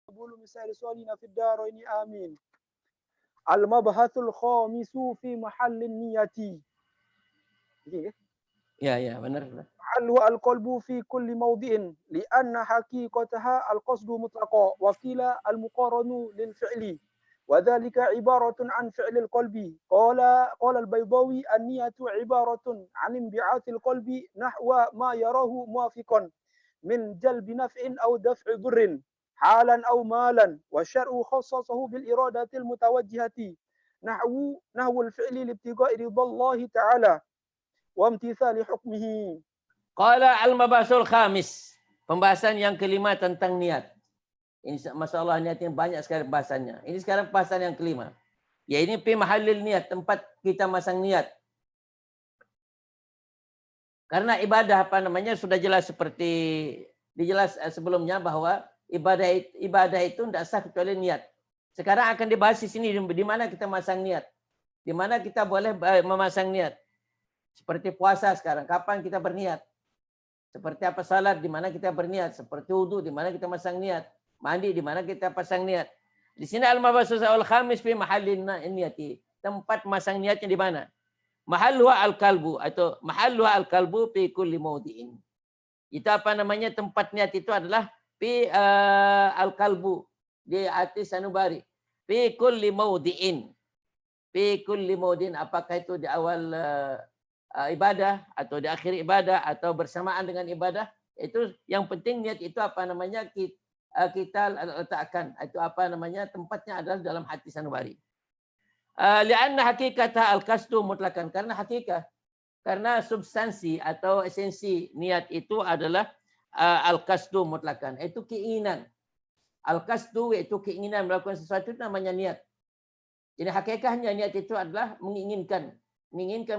قبول مثال سؤالنا في الدارين آمين. المبحث الخامس في محل النية. Ya, ya, benar. هل هو القلب في كل موضع لأن حقيقتها القصد مطلقا وقيل المقارن للفعل وذلك عبارة عن فعل القلب. قال البيضاوي النية عبارة عن انبعاث القلب نحو ما يراه موافقا من جلب نفع أو دفع ضر حالا أو مالا، والشرع خصصه بالإرادة المتوجهة نحو الفعل لابتغاء رضا الله تعالى وامتثال حكمه. Qala al-mabasul khamis. Pembahasan yang kelima tentang niat. Ini masalah niat yang banyak sekali bahasannya. Ini sekarang bahasan yang kelima. Ya ini fi mahallil niat, tempat kita masang niat. Karena ibadah apa namanya sudah jelas seperti dijelas sebelumnya bahwa ibadah itu tidak sah kecuali niat. Sekarang akan dibahas di sini di mana kita masang niat. Di mana kita boleh memasang niat. Seperti puasa sekarang, kapan kita berniat? Seperti apa salat, di mana kita berniat? Seperti wudu, di mana kita masang niat? Mandi, di mana kita pasang niat? Di sini al-mabasus al-khamis fi mahallin niyati. Tempat masang niatnya di mana? Mahalluha al-kalbu atau mahalluha al-kalbu fi kulli mawdi'in. Itu apa namanya tempat niat itu adalah fi al-kalbu di hati sanubari. Fi kulli mawdi'in. Fi kulli mawdi'in, apakah itu di awal ibadah atau di akhir ibadah atau bersamaan dengan ibadah, itu yang penting niat itu apa namanya kita letakkan, itu apa namanya tempatnya adalah dalam hati sanubari. Lianna hakikatah al-qasdu mutlakan, karena substansi atau esensi niat itu adalah al-qasdu mutlakan, itu keinginan. Al-qasdu itu keinginan melakukan sesuatu, itu namanya niat. Jadi hakikatnya niat itu adalah menginginkan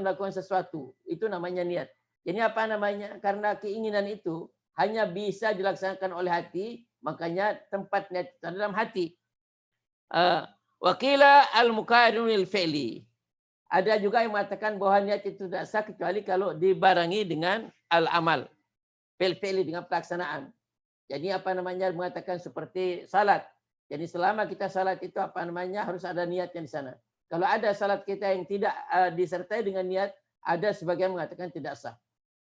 melakukan sesuatu, itu namanya niat. Jadi apa namanya? Karena keinginan itu hanya bisa dilaksanakan oleh hati, makanya tempat niat itu dalam hati. Wakila al-muqarinul fi'li. Ada juga yang mengatakan bahwa niat itu tidak sah kecuali kalau dibarengi dengan al-amal. Fi'li dengan pelaksanaan. Jadi apa namanya mengatakan seperti salat. Jadi selama kita salat itu apa namanya harus ada niatnya di sana. Kalau ada salat kita yang tidak disertai dengan niat, ada sebagian mengatakan tidak sah.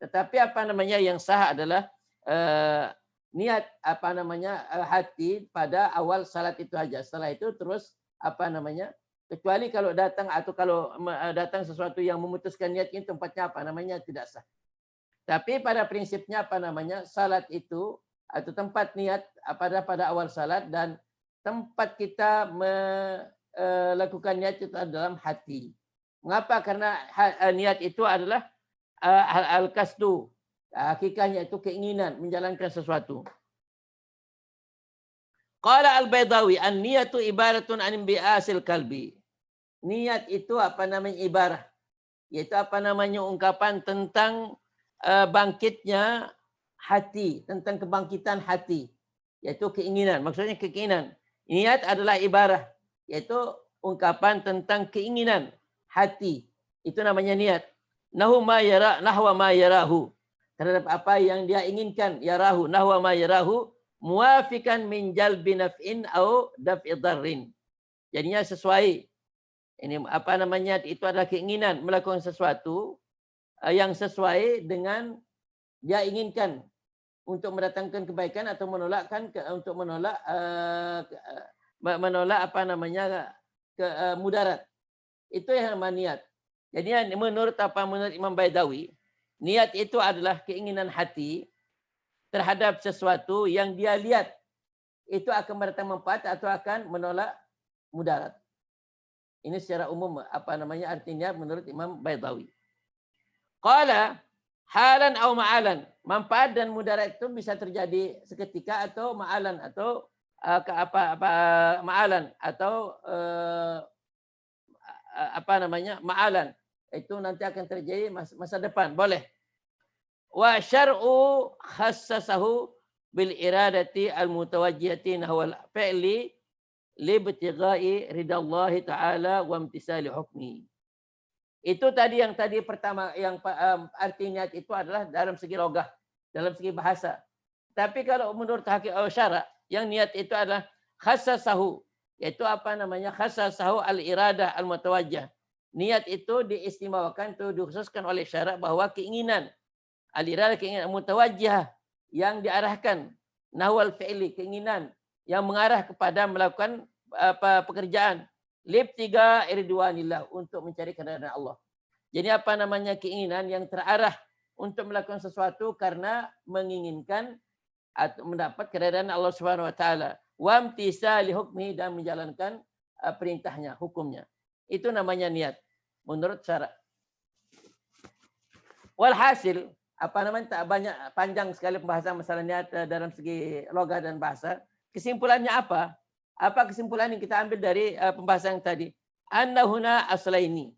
Tetapi apa namanya yang sah adalah niat apa namanya hati pada awal salat itu aja. Setelah itu terus apa namanya, kecuali kalau datang atau kalau datang sesuatu yang memutuskan niat ini tempatnya apa namanya tidak sah. Tapi pada prinsipnya apa namanya salat itu atau tempat niat pada awal salat dan tempat kita melakukan niat itu dalam hati. Mengapa? Karena niat itu adalah al-qasdu. Hakikatnya itu keinginan menjalankan sesuatu. Qala al-Baydawi, an-niyatu ibaratun an bi'asil kalbi. Niat itu apa namanya ibarah. Yaitu apa namanya ungkapan tentang bangkitnya hati, tentang kebangkitan hati. Yaitu keinginan, maksudnya keinginan. Niat adalah ibarah, yaitu ungkapan tentang keinginan hati. Itu namanya niat. Nahwa ma yarahu. Terhadap apa yang dia inginkan, yarahu, nahwa ma yarahu. Muafikan min jalbi naf'in au daf'i dharrin. Jadinya sesuai. Ini apa namanya? Itu adalah keinginan melakukan sesuatu yang sesuai dengan dia inginkan untuk mendatangkan kebaikan atau menolak apa namanya mudarat. Itu yang namanya niat. Jadi menurut Imam Baydawi, niat itu adalah keinginan hati terhadap sesuatu yang dia lihat itu akan mendatangkan manfaat atau akan menolak mudarat. Ini secara umum apa namanya artinya menurut Imam Baydawi. Qala halan atau ma'alan. Manfaat dan mudarat itu bisa terjadi seketika atau ma'alan atau ma'alan atau apa namanya ma'alan. Itu nanti akan terjadi masa depan. Boleh. Wa syar'u khassasahu bil iradati al mutawajjihati nahwal fi'li li ibtigha'i ridallahi ta'ala wa imtisali hukmi. Itu tadi yang pertama yang artinya itu adalah dalam segi logah, dalam segi bahasa. Tapi kalau menurut hakikat syara, yang niat itu adalah khassasahu, yaitu apa namanya? Khassasahu al-iradah al-mutawajjah. Niat itu diistimewakan, itu dikhususkan oleh syarak bahwa keinginan al-iradah, keinginan mutawajjah yang diarahkan, nahwal fi'li, keinginan yang mengarah kepada melakukan pekerjaan, libtiga ridwanillah, untuk mencari keridhaan Allah. Jadi apa namanya? Keinginan yang terarah untuk melakukan sesuatu karena menginginkan atau mendapat keridhaan Allah Subhanahu wa taala. Wa imtisali hukmi, dan menjalankan perintahnya, hukumnya. Itu namanya niat menurut syarak. Walhasil, apa namanya, tak banyak panjang sekali pembahasan masalah niat dalam segi logat dan bahasa. Kesimpulannya apa? Apa kesimpulan yang kita ambil dari pembahasan yang tadi? Annahuna aslaini,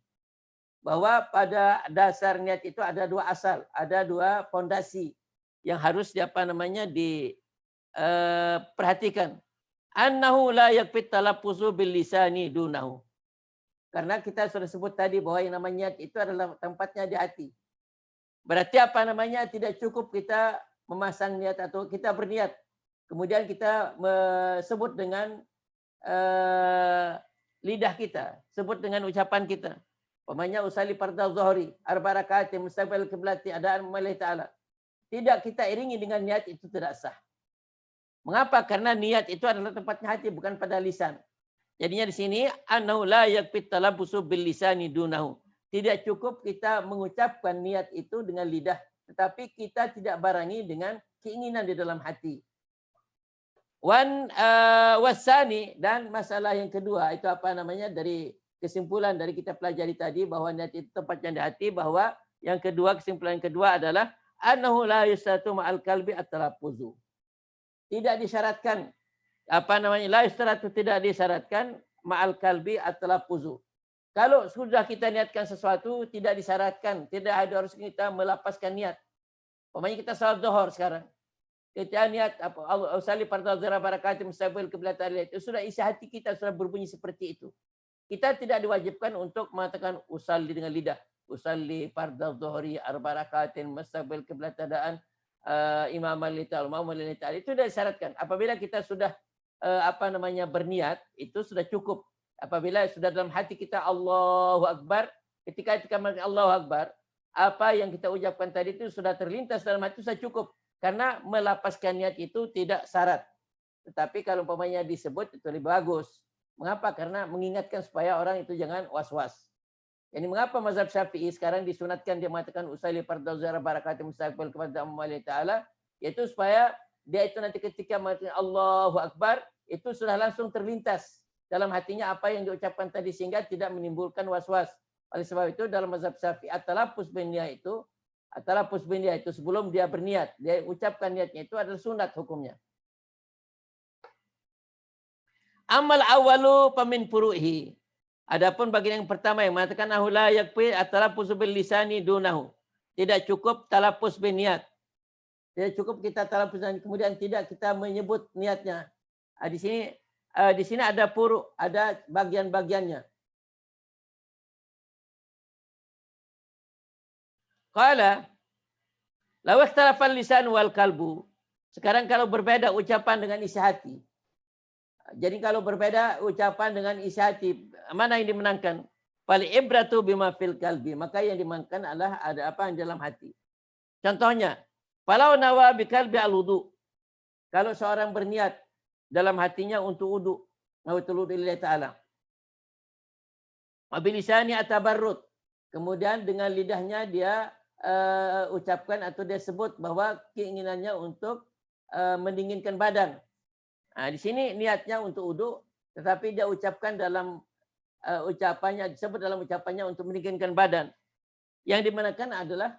bahwa pada dasar niat itu ada dua asal, ada dua fondasi yang harus diperhatikan. Annahu la yakfi talaffuzu bil lisani dunahu. Karena kita sudah sebut tadi bahwa yang namanya niat itu adalah tempatnya di hati. Berarti apa namanya? Tidak cukup kita memasang niat atau kita berniat, kemudian kita sebut dengan lidah kita, sebut dengan ucapan kita. Umpamanya usalli fardhu zuhri arba rakaatin mustaqbil qiblati adaan lillahi taala. Tidak kita iringi dengan niat, itu tidak sah. Mengapa? Karena niat itu adalah tempatnya hati, bukan pada lisan. Jadinya di sini annahu la yakfi talabbusu bil lisani dunahu. Tidak cukup kita mengucapkan niat itu dengan lidah, tetapi kita tidak barengi dengan keinginan di dalam hati. Wasani, dan masalah yang kedua itu apa namanya? Dari kesimpulan dari kita pelajari tadi bahwa niat itu tempatnya di hati, bahwa yang kedua, kesimpulan yang kedua adalah annahu la yustaratu ma'al qalbi at-talaffuzu. Tidak disyaratkan apa namanya? La yustaratu, tidak disyaratkan ma'al qalbi at-talaffuzu. Kalau sudah kita niatkan sesuatu, tidak disyaratkan, tidak harus kita melapaskan niat. Umpamanya kita salat zuhur sekarang, kita niat apa? Usalli fardhu zuhri barakatuh mustaqbil qiblat itu sudah isi hati kita, sudah berbunyi seperti itu. Kita tidak diwajibkan untuk mengatakan usalli dengan lidah. Usalli fardhu zuhri arba rakaatin mustaqbil qiblat adaan imaman lillahi ta'ala. Itu sudah disyaratkan. Apabila kita sudah berniat, itu sudah cukup. Apabila sudah dalam hati kita Allahu Akbar, ketika Allahu Akbar, apa yang kita ucapkan tadi itu sudah terlintas dalam hati, sudah cukup. Karena melapaskan niat itu tidak syarat. Tetapi kalau umpamanya disebut, itu lebih bagus. Mengapa? Karena mengingatkan supaya orang itu jangan was-was. Jadi mengapa mazhab Syafi'i sekarang disunatkan dia mengatakan usalli fardhu zuhri barakatuh mustaqbil kepada Allah Ta'ala, yaitu supaya dia itu nanti ketika mengatakan Allahu Akbar, itu sudah langsung terlintas dalam hatinya apa yang diucapkan tadi, sehingga tidak menimbulkan was-was. Oleh sebab itu dalam mazhab Syafi'i at-talaffuz bin niyah itu sebelum dia berniat, dia ucapkan niatnya, itu adalah sunat hukumnya. Amal awalu pamin furuhi. Adapun bagian yang pertama yang mengatakan la yakfi at-talaffuz bil lisani dunahu. Tidak cukup talaffuz bin niat. Tidak cukup kita talaffuz dan kemudian tidak kita menyebut niatnya. Di sini ada furu, ada bagian-bagiannya. Qala law ikhtalafa al-lisan wal qalbu. Sekarang kalau berbeda ucapan dengan isi hati. Jadi kalau berbeda ucapan dengan isi hati, mana yang dimenangkan? Fal ibratu bima fil qalbi. Maka yang dimenangkan adalah ada apa yang dalam hati. Contohnya, falau nawa bi qalbi al-wudu. Kalau seorang berniat dalam hatinya untuk wudu, nawaitul wudu lillahi ta'ala. Wa bilisani atabarrud. Kemudian dengan lidahnya dia ucapkan atau dia sebut bahwa keinginannya untuk mendinginkan badan. Nah, di sini niatnya untuk wudu, tetapi dia ucapkan dalam ucapannya, disebut dalam ucapannya untuk mendinginkan badan. Yang dimenangkan adalah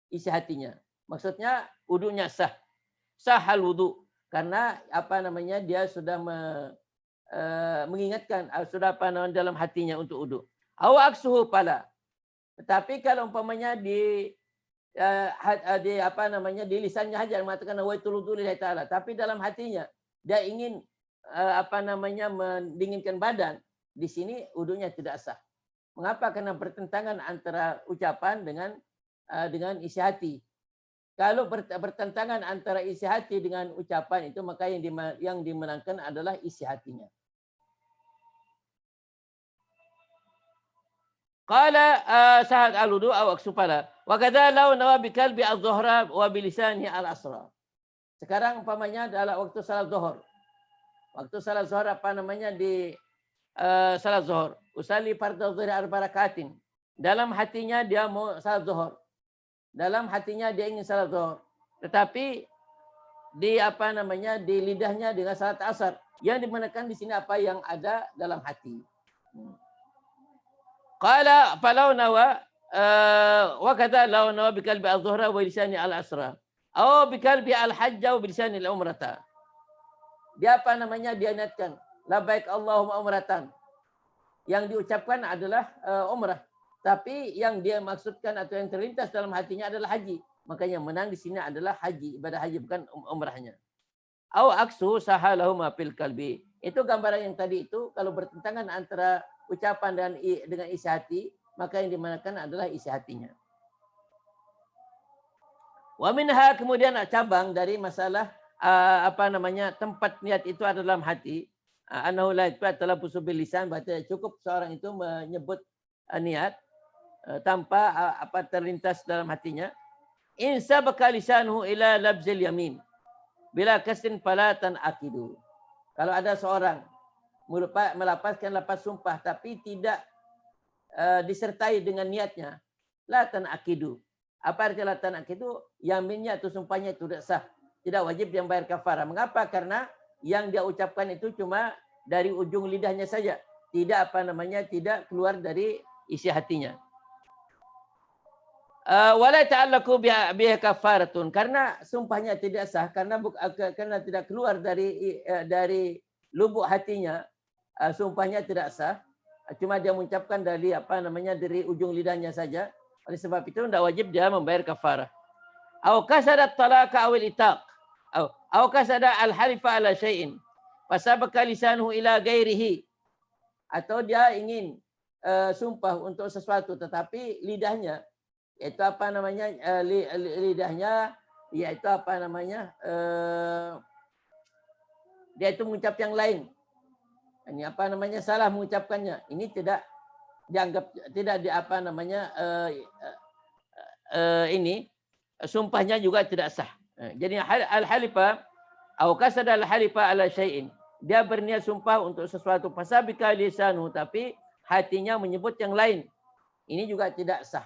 isi hatinya. Maksudnya wudunya sah. Sahal wudu. Karena apa namanya? Dia sudah mengingatkan, sudah apa namanya dalam hatinya untuk wudu. Awaksuhu pala. Tetapi kalau umpamanya di lisannya saja mengatakan nawaitul wudu lillahi ta'ala, tapi dalam hatinya dia ingin mendinginkan badan, di sini wudunya tidak sah. Mengapa? Karena bertentangan antara ucapan dengan isi hati. Kalau bertentangan antara isi hati dengan ucapan itu, maka yang dimenangkan adalah isi hatinya. Qala sahad al-wudu aw aksufala. Wa kadza law nawa bi kalbi adh-dhuhra wa bi lisanihi al-asra. Sekarang umpamanya adalah waktu salat zuhur. Waktu salat zuhur di salat zuhur. Usalli fardhu dhuhri 4 rakaatin. Dalam hatinya dia mau salat zuhur. Dalam hatinya dia ingin salat zuhur. Tetapi di di lidahnya dengan salat asar. Yang dimenangkan di sini apa yang ada dalam hati. Qala falau nawa wa kadza law nawa bi qalbi adh-dhuhra wa lisani al-asra aw bi qalbi al-hajja wa bi lisani al-umrata. Dia dia niatkan labbaik Allahumma umratan. Yang diucapkan adalah umrah, tapi yang dia maksudkan atau yang terlintas dalam hatinya adalah haji. Makanya menang di sini adalah haji, ibadah haji, bukan umrahnya. Aw aksu sahalahuma fil qalbi. Itu gambaran yang tadi itu, kalau bertentangan antara ucapan dengan isi hati, maka yang dimenangkan adalah isi hatinya. Wa minha, kemudian cabang dari masalah tempat niat itu ada dalam hati. Annahu la talabbusu bil lisan, berarti cukup seorang itu menyebut niat tanpa terlintas dalam hatinya. In sabaka lisanuhu ila labzil yamin bila kasrin falatan akidu. Kalau ada seorang melapaskan lapas sumpah tapi tidak disertai dengan niatnya, latan akidu. Apa arti latan akidu? Yaminnya atau sumpahnya itu tidak sah. Tidak wajib dia bayar kafarah. Mengapa? Karena yang dia ucapkan itu cuma dari ujung lidahnya saja. Tidak tidak keluar dari isi hatinya. Wala ta'allaqu biha kafaratun, karena sumpahnya tidak sah, karena tidak keluar dari lubuk hatinya, sumpahnya tidak sah, cuma dia mengucapkan dari dari ujung lidahnya saja. Oleh sebab itu tidak wajib dia membayar kafarah. Aw kasada talaqa aw al-itaq aw kasada al-halifa ala syai'in fasabaka lisanuhu ila ghairihi, atau dia ingin sumpah untuk sesuatu tetapi lidahnya yaitu lidahnya yaitu dia itu mengucap yang lain. Ini salah mengucapkannya. Ini tidak dianggap ini sumpahnya juga tidak sah. Jadi al-halifa au kasada al-halifa ala syai'in. Dia berniat sumpah untuk sesuatu, fasabika lisanu, tapi hatinya menyebut yang lain. Ini juga tidak sah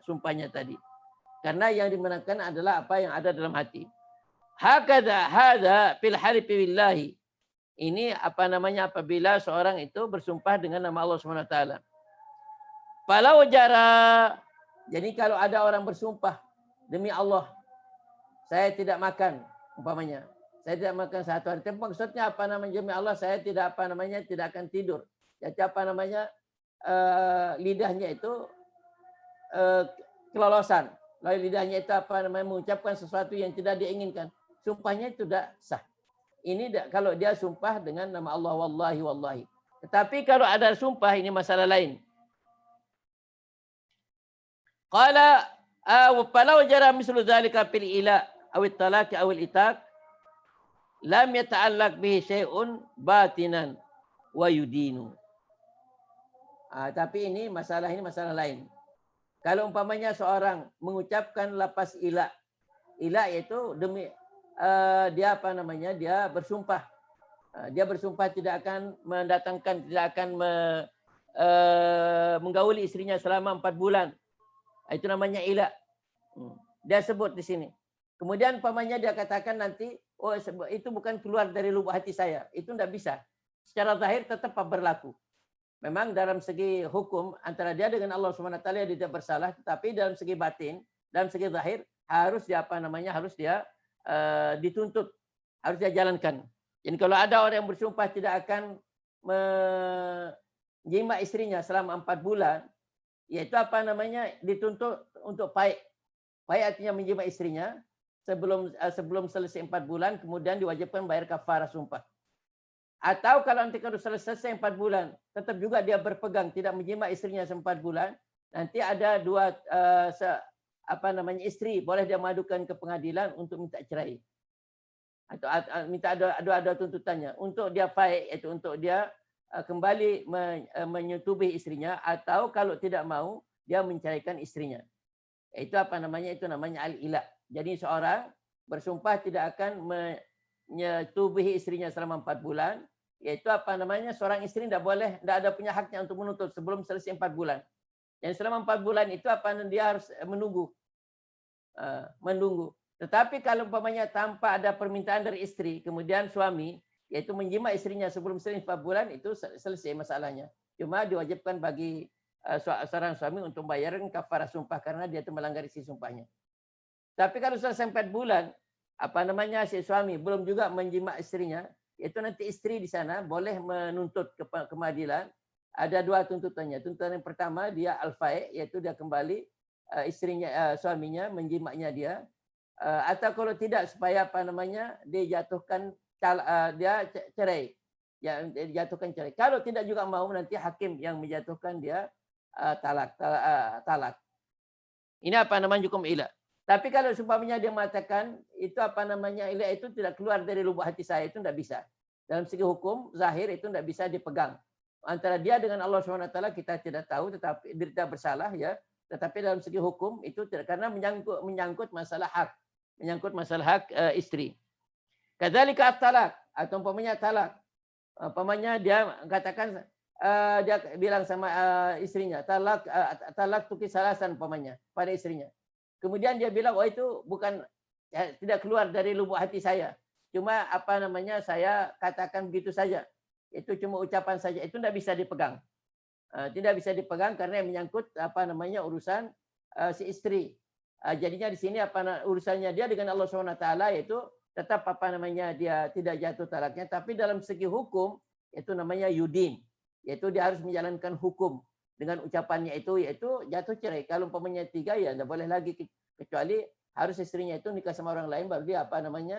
sumpahnya tadi. Karena yang dimenangkan adalah apa yang ada dalam hati. Hadza fil halifi billahi. Ini apabila seorang itu bersumpah dengan nama Allah Subhanahu wa taala. Falau jara. Jadi kalau ada orang bersumpah demi Allah, saya tidak makan umpamanya. Saya tidak makan satu hari. Tapi maksudnya demi Allah saya tidak tidak akan tidur. Jadi lidahnya itu kelolosan. Lalu lidahnya itu mengucapkan sesuatu yang tidak diinginkan. Sumpahnya itu tidak sah. Ini kalau dia sumpah dengan nama Allah, wallahi wallahi. Tetapi kalau ada sumpah, ini masalah lain. Qala falau jara mislu dzalika fil ila aw at-talaq aw al-itaq lam yata'allaq bihi syai'un batinan wa yudinu. Tapi ini masalah lain. Kalau umpamanya seorang mengucapkan lapas ila yaitu demi dia dia bersumpah. Dia bersumpah tidak akan menggauli istrinya selama 4 bulan. Itu namanya ila. Dia sebut di sini. Kemudian umpamanya dia katakan nanti, oh itu bukan keluar dari lubuk hati saya. Itu tidak bisa. Secara zahir tetap berlaku. Memang dalam segi hukum antara dia dengan Allah Subhanahu wa taala dia tidak bersalah, tetapi dalam segi batin, dalam segi zahir harus dia harus dia dituntut, harus dia jalankan. Jadi kalau ada orang yang bersumpah tidak akan menjima istrinya selama 4 bulan, yaitu dituntut untuk paik. Paik artinya menjima istrinya sebelum selesai 4 bulan, kemudian diwajibkan bayar kafarah sumpah. Atau kalau nanti selesai 4 bulan, tetap juga dia berpegang tidak menjima istrinya 4 bulan, nanti ada istri, boleh dia madukan ke pengadilan untuk minta cerai. Atau minta ada tuntutannya untuk dia faik, iaitu untuk dia kembali menyetubuhi istrinya, atau kalau tidak mau dia menceraikan istrinya. Itu itu namanya al-ila. Jadi seorang bersumpah tidak akan menyetubuhi istrinya selama 4 bulan, yaitu seorang istri tidak ada punya haknya untuk menuntut sebelum selesai 4 bulan. Dan selama 4 bulan itu dia harus menunggu. Tetapi kalau umpamanya tanpa ada permintaan dari istri, kemudian suami yaitu menjima istrinya sebelum selesai 4 bulan, itu selesai masalahnya. Cuma diwajibkan bagi seorang suami untuk bayarkan kafarah sumpah karena dia itu melanggar isi sumpahnya. Tapi kalau selesai 4 bulan, si suami belum juga menjima istrinya, itu nanti istri di sana boleh menuntut ke pengadilan. Ada 2 tuntutannya. Tuntutan yang pertama dia al-fa'i, yaitu dia kembali suaminya menjimaknya dia, atau kalau tidak supaya dia jatuhkan dia cerai. Ya, dijatuhkan cerai. Kalau tidak juga mau, nanti hakim yang menjatuhkan dia talak. Ini hukum ila. Tapi kalau umpamanya dia mengatakan itu ila itu tidak keluar dari lubuk hati saya, itu tidak bisa. Dalam segi hukum zahir itu tidak bisa dipegang. Antara dia dengan Allah SWT kita tidak tahu, tetapi dia bersalah ya. Tetapi dalam segi hukum itu tidak, karena menyangkut masalah hak, istri. Kadzalika at-talak, atau umpamanya talak. Umpamanya dia katakan dia bilang sama istrinya, talak tuki salasan umpamanya pada istrinya. Kemudian dia bilang, oh itu bukan, tidak keluar dari lubuk hati saya. Cuma saya katakan begitu saja. Itu cuma ucapan saja, itu tidak bisa dipegang. Tidak bisa dipegang karena menyangkut urusan si istri. Jadinya di sini urusannya dia dengan Allah SWT, yaitu tetap dia tidak jatuh talaknya, tapi dalam segi hukum itu namanya yudin, yaitu dia harus menjalankan hukum dengan ucapannya itu, yaitu jatuh cerai. Kalau umpamanya 3 ya tidak boleh lagi, kecuali harus istrinya itu nikah sama orang lain, baru dia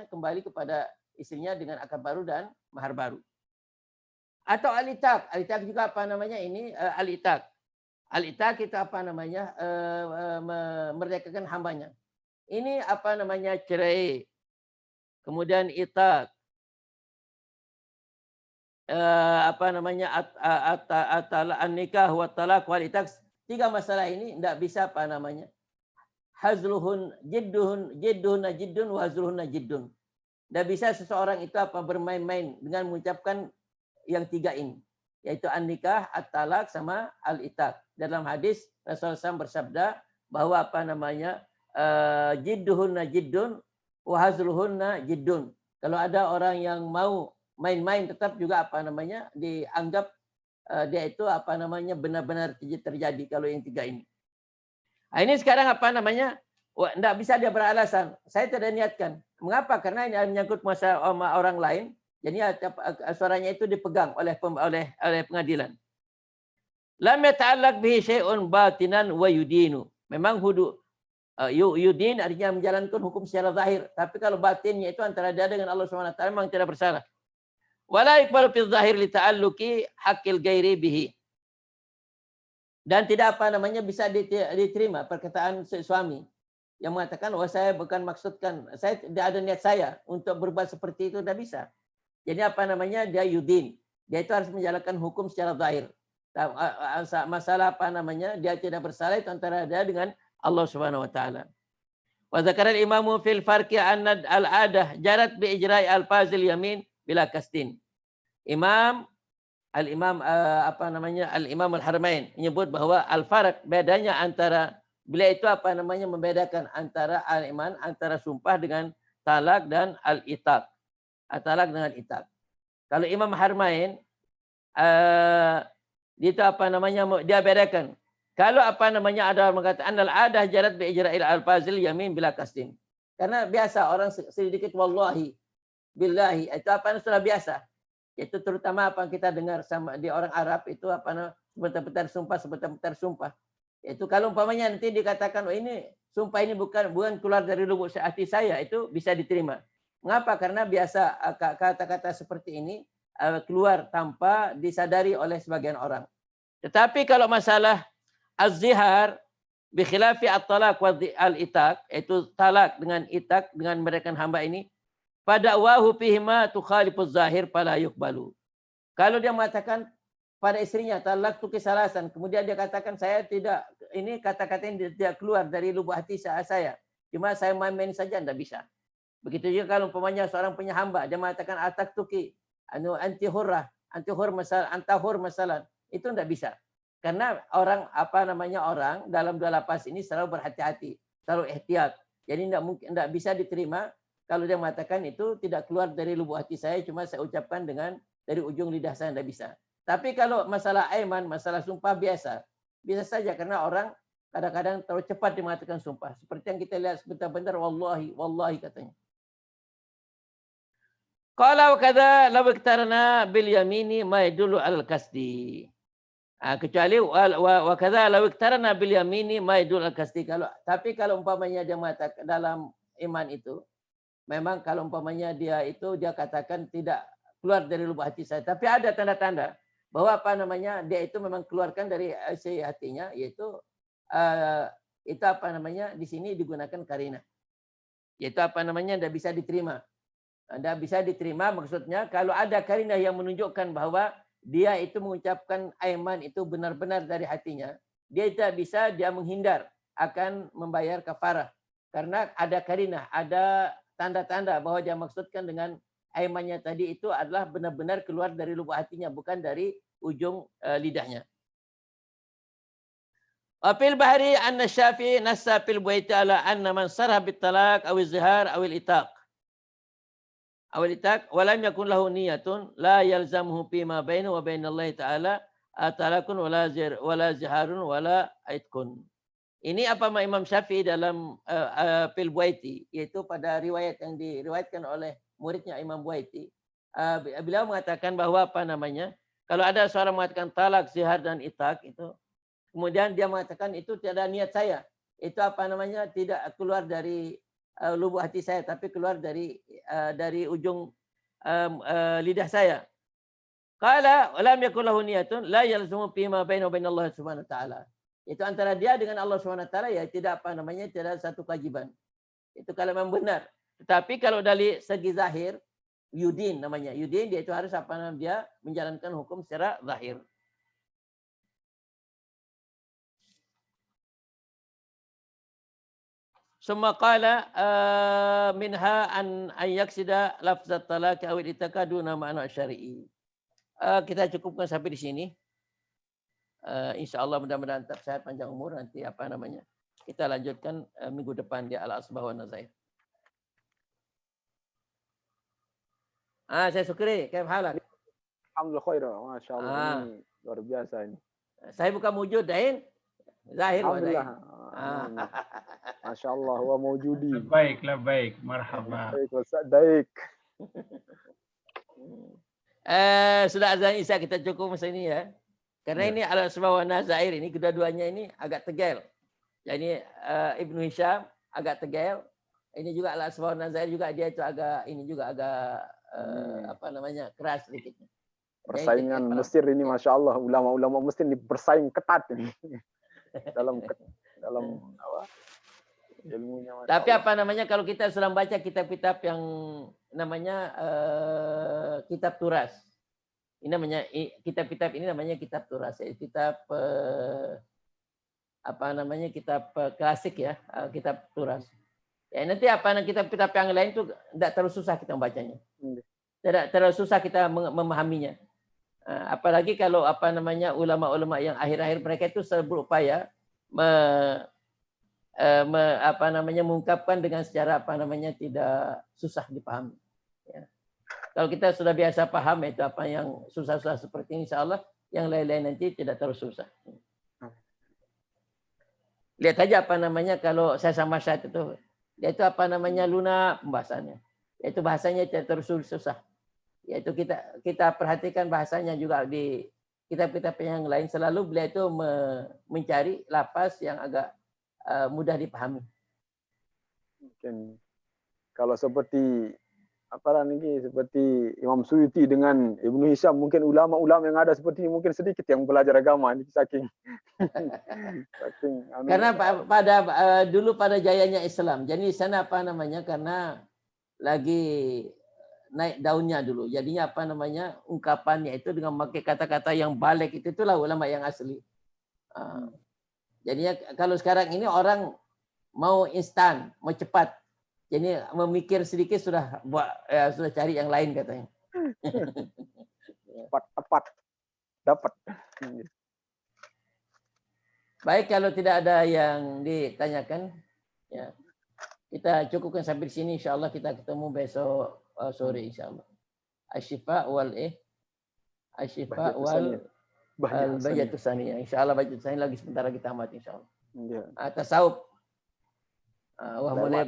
kembali kepada istrinya dengan akad baru dan mahar baru. Atau al-itaq. Al-itaq juga al-itaq. Al-itaq itu memerdekakan hambanya. Ini cerai. Kemudian itaq. An-nikah wa talaq wal itaq. 3 masalah ini tidak bisa hazluhun jiddun wa hazluhunna jiddun. Tidak bisa seseorang itu bermain-main dengan mengucapkan yang 3 ini, yaitu an-nikah, at-talak, sama al-itaq. Dalam hadis Rasulullah SAW bersabda bahwa jidduhunna jiddun wa hazluhunna jiddun. Kalau ada orang yang mau main-main, tetap juga dianggap dia itu benar-benar terjadi kalau yang 3 ini. Nah, ini sekarang tidak bisa dia beralasan. Saya tidak niatkan. Mengapa? Karena ini menyangkut masalah orang lain. Jadi suaranya itu dipegang oleh pengadilan. Lam yata'allaq bihi syai'un batinan wa yudinu. Memang yudin artinya menjalankan hukum secara zahir. Tapi kalau batinnya itu antara dia dengan Allah SWT memang tidak bersalah. Wala iqbalu fi zahir li ta'alluqi haqqil ghairi bihi. Dan tidak bisa diterima perkataan suami yang mengatakan, oh saya bukan maksudkan, saya tidak ada niat saya untuk berbuat seperti itu, tidak bisa. Jadi dia yudin. Dia itu harus menjalankan hukum secara zahir. Masalah dia tidak bersalah itu antara dia dengan Allah Subhanahu wa taala. Wa dzakara al-imamu fil farqi anna al-adah jarat bi ijra'i al-fazil yamin bila kastin. Al-Imam Al-Haramain menyebut bahwa al-farq bedanya antara beliau itu membedakan antara al-iman, antara sumpah dengan talak dan al-itaq. Talak dengan itaq. Kalau Imam Haramain itu dia bedakan. Kalau ada mengatakan al-adah jarat bi ijra'il al-fazil yamin bila kastin. Karena biasa orang sedikit wallahi billahi itu sudah biasa. Itu terutama kita dengar sama di orang Arab itu sebentar-bentar sumpah. Itu kalau umpamanya nanti dikatakan, oh ini sumpah ini bukan keluar dari lubuk hati saya, itu bisa diterima. Mengapa? Karena biasa kata-kata seperti ini keluar tanpa disadari oleh sebagian orang. Tetapi kalau masalah az-zihar, Bi khilafi at-talaq wa al-itaq, itu talak dengan itaq dengan memberikan hamba ini, pada wahu fihima tukhalifuz zahir fala yuqbalu. Kalau dia mengatakan pada istrinya talak tu kesalasan, kemudian dia katakan saya tidak, ini kata-kata ini tidak keluar dari lubuk hati saya. Cuma saya main-main saja, tidak bisa. Begitu juga kalau umpamanya seorang punya hamba, dia mengatakan atak tuki, anti hurrah, anta hur masalah, itu tidak bisa. Karena orang orang dalam dua lapas ini selalu berhati-hati, selalu ihtiyat. Jadi tidak bisa diterima kalau dia mengatakan itu tidak keluar dari lubuk hati saya, cuma saya ucapkan dari ujung lidah saya, tidak bisa. Tapi kalau masalah aiman, masalah sumpah bisa saja karena orang kadang-kadang terlalu cepat dia mengatakan sumpah. Seperti yang kita lihat sebentar-bentar, wallahi katanya. Qala wa kadza law iktarna bil yamini ma yadullu al kasdi. Kecuali wa kadza law iktarna bil yamini ma yadullu al kasdi. Tapi kalau umpamanya dia mengatakan dalam iman itu memang kalau umpamanya dia katakan tidak keluar dari lubuk hati saya, tapi ada tanda-tanda bahwa dia itu memang keluarkan dari isi hatinya, yaitu itu di sini digunakan karina, yaitu tidak bisa diterima. Tidak bisa diterima maksudnya kalau ada karina yang menunjukkan bahwa dia itu mengucapkan aiman itu benar-benar dari hatinya, dia tidak bisa, dia menghindar akan membayar kafarah karena ada karina, ada tanda-tanda bahwa dia maksudkan dengan aimannya tadi itu adalah benar-benar keluar dari lubuk hatinya, bukan dari ujung lidahnya. Wafil bahari anna Syafi'i nassa fil buaiti ala anna man sarha bit talaq aw izhar aw al itaq. Aw al itaq wa lam yakun lahu niyatun la yalzamuhu fima bainahu wa bain Allah taala talaqun wala ziharun wala aitqun. Ini apa Imam Syafi'i dalam fil buaiti, yaitu pada riwayat yang diriwayatkan oleh muridnya Imam Buaiti. Beliau mengatakan bahwa kalau ada seorang mengatakan talak, zihar dan itaq itu, kemudian dia mengatakan itu tidak niat saya, itu tidak keluar dari lubuk hati saya, tapi keluar dari ujung lidah saya. Qala lam yakul lahu niyatun la yalzamu fima bainahu wa bain Allah Subhanahu wa taala. Itu antara dia dengan Allah Subhanahu wa taala ya tidak tidak satu kewajiban. Itu kalau memang benar. Tetapi kalau dari segi zahir, yudin namanya. Yudin dia itu harus dia menjalankan hukum secara zahir. Summa qala minha an yaksida lafzat talaq aw itakaduna ma'na syar'i. Kita cukupkan sampai di sini. Insyaallah mudah-mudahan tetap sehat panjang umur, nanti kita lanjutkan minggu depan di Al-Asbah wa Nazair. Saya syukri, kayak halak. Alhamdulillah khair, masya Allah, ini luar biasa ini. Saya bukan wujud, Dain. Zahir wa Dain. Masya Allah, wa mawjudi. Labbaik, marhaba. Baik. Sudah azan Isya, kita cukup masa ini ya. Karena ini Al-Asbah wa Nazair ini kedua-duanya ini agak tegel. Jadi Ibnu Hisham agak tegel. Ini juga Al-Asbah wa Nazair juga dia itu agak keras sedikit. Persaingan Mesir ini masya Allah, ulama-ulama Mesir ini bersaing ketat ini. dalam ilmunya. Tapi kalau kita sedang baca kitab-kitab yang namanya kitab turas. Ini namanya kitab-kitab ini namanya kitab turas, kitab kitab klasik ya, kitab turas. Ya nanti kitab-kitab yang lain itu tidak terlalu susah kita membacanya. Tidak terlalu susah kita memahaminya. Apalagi kalau ulama-ulama yang akhir-akhir mereka itu selalu berupaya mengungkapkan dengan secara tidak susah dipahami. Ya. Kalau kita sudah biasa paham itu apa yang susah-susah seperti ini, insya Allah yang lain-lain nanti tidak terlalu susah. Lihat aja kalau saya sama Syed itu, yaitu lunak pembahasannya. Yaitu bahasanya tidak terlalu susah. Yaitu kita perhatikan bahasanya juga di kitab-kitab yang lain, selalu beliau itu mencari lapas yang agak mudah dipahami. Mungkin kalau seperti apalagi seperti Imam Suyuti dengan Ibnu Hisham, mungkin ulama-ulama yang ada seperti ini mungkin sedikit yang belajar agama ini saking Karena pada dulu pada jayanya Islam. Jadi di sana apa namanya, karena lagi naik daunnya dulu. Jadinya apa namanya, ungkapannya itu dengan memakai kata-kata yang balik, itulah ulama yang asli. Jadinya kalau sekarang ini orang mau instan, mau cepat. Jadi memikir sedikit sudah sudah cari yang lain katanya. Cepat dapat. Baik, kalau tidak ada yang ditanyakan, ya kita cukupkan sampai di sini. Insyaallah kita ketemu besok sore insyaallah. Asyifa wal Bajatus Saniyah. Insyaallah Bajatus Saniyah lagi sebentar lagi tamat insyaallah. Tasawuf. Wah mulai